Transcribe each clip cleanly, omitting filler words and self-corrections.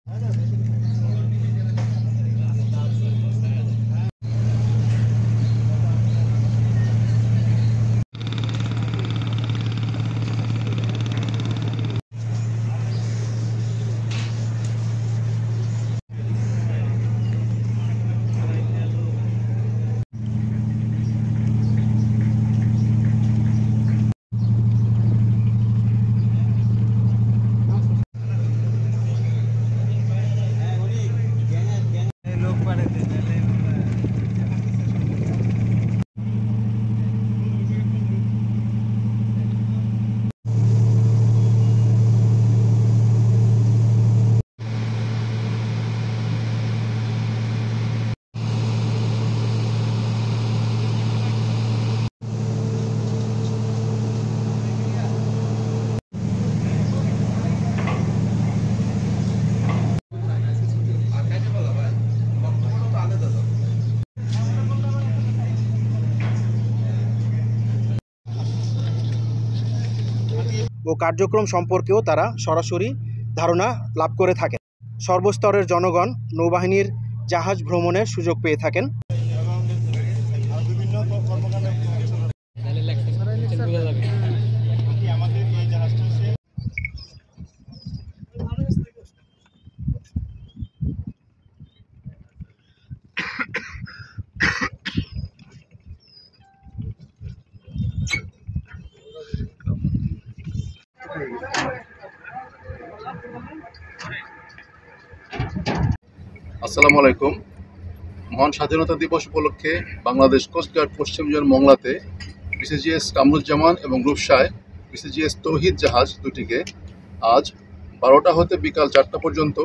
ও কার্যক্রম সম্পর্কেও তারা সরাসরি ধারণা লাভ করে থাকেন। সর্বস্তরের জনগণ নৌবাহিনীর জাহাজ ভ্রমণের সুযোগ পেয়ে থাকেন। আসসালামু আলাইকুম। মহান স্বাধীনতা দিবস উপলক্ষে বাংলাদেশ কোস্টগার্ড পশ্চিম জোন মংলাতে বিসিজিএস কামরুজ্জামান এবং রূপসায় বিসিজিএস তৌহিদ জাহাজ দুটিকে আজ 12টা হতে বিকাল 4টা পর্যন্ত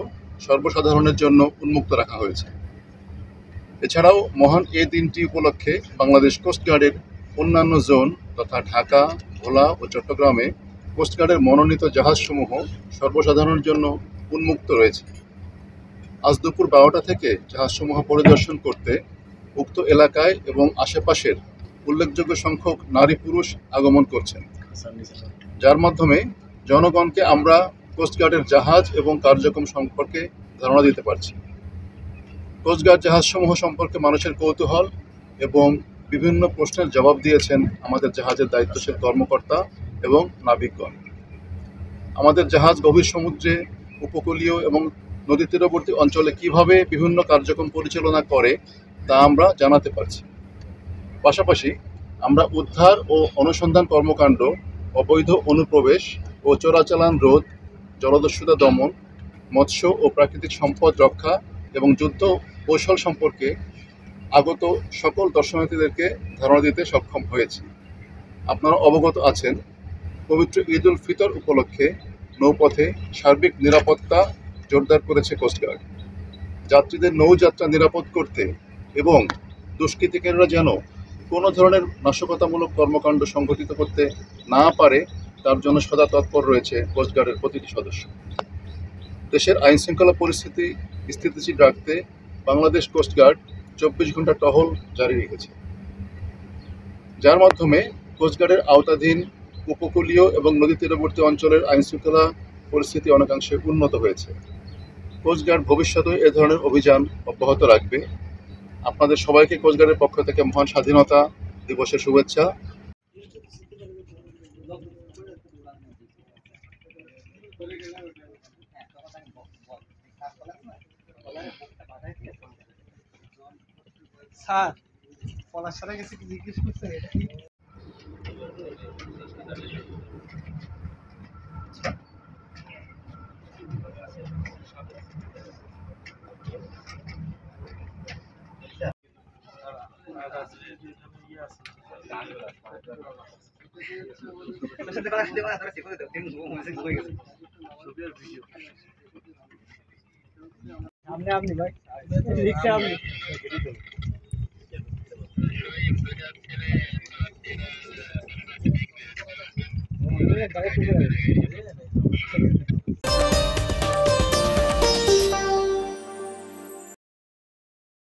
সর্বসাধারণের জন্য উন্মুক্ত রাখা হয়েছে। এছাড়াও মহান এই দিনটি উপলক্ষে বাংলাদেশ কোস্টগার্ডের অন্যান্য জোন তথা ঢাকা, ভোলা ও চট্টগ্রামে কোস্টগার্ডের মনোনীত জাহাজসমূহ সর্বসাধারণের জন্য উন্মুক্ত রয়েছে। আজ দুপুর 12টা থেকে জাহাজসমূহ পরিদর্শন করতে উক্ত এলাকায় এবং আশেপাশের উল্লেখযোগ্য সংখ্যক নারী পুরুষ আগমন করছেন, যার মাধ্যমে জনগণকে আমরা কোস্টগার্ডের জাহাজ এবং কার্যক্রম সম্পর্কে ধারণা দিতে পারছি। কোস্টগার্ড জাহাজসমূহ সম্পর্কে মানুষের কৌতূহল এবং বিভিন্ন প্রশ্নের জবাব দিয়েছেন আমাদের জাহাজের দায়িত্বশীল কর্মকর্তা এবং নাবিকগণ। আমাদের জাহাজ গভীর সমুদ্রে, উপকূলীয় এবং নদী তীরবর্তী অঞ্চলে কিভাবে বিভিন্ন কার্যক্রম পরিচালনা করে তা আমরা জানাতে পারছি। পাশাপাশি আমরা উদ্ধার ও অনুসন্ধান কর্মকাণ্ড, অবৈধ অনুপ্রবেশ ও চোরাচালান রোধ, জলদস্যুতা দমন, মৎস্য ও প্রাকৃতিক সম্পদ রক্ষা এবং যুদ্ধ কৌশল সম্পর্কে আগত সকল দর্শনার্থীদেরকে ধারণা দিতে সক্ষম হয়েছি। আপনারা অবগত আছেন, পবিত্র ঈদ উল ফিতর উপলক্ষে নৌপথে সার্বিক নিরাপত্তা জোরদার করেছে কোস্টগার্ড। যাত্রীদের নৌযাত্রা নিরাপদ করতে এবং দুষ্কৃতিকারীরা যেন কোনো ধরনের নাশকতামূলক কর্মকাণ্ড সংঘটিত করতে না পারে তার জন্য সদা তৎপর রয়েছে কোস্টগার্ডের প্রতিটি সদস্য। দেশের আইন শৃঙ্খলা পরিস্থিতি স্থিতিশীল রাখতে বাংলাদেশ কোস্টগার্ড 24 ঘন্টা টহল জারি রেখেছে, যার মাধ্যমে কোস্টগার্ডের আওতাধীন উপকূলীয় এবং নদী তীরবর্তী অঞ্চলের আইন শৃঙ্খলা পরিস্থিতি অনেকাংশে উন্নত হয়েছে। কোস্টগার্ড ভবিষ্যতে এ ধরনের অভিযান অব্যাহত রাখবে। আপনাদের সবাইকে কোস্টগার্ডের পক্ষ থেকে মহান স্বাধীনতা দিবসের শুভেচ্ছা। স্যার পলাশারা গেছে কি জিজ্ঞেস করছে এটা কি? আপনি ভাই রিক্সা আপনি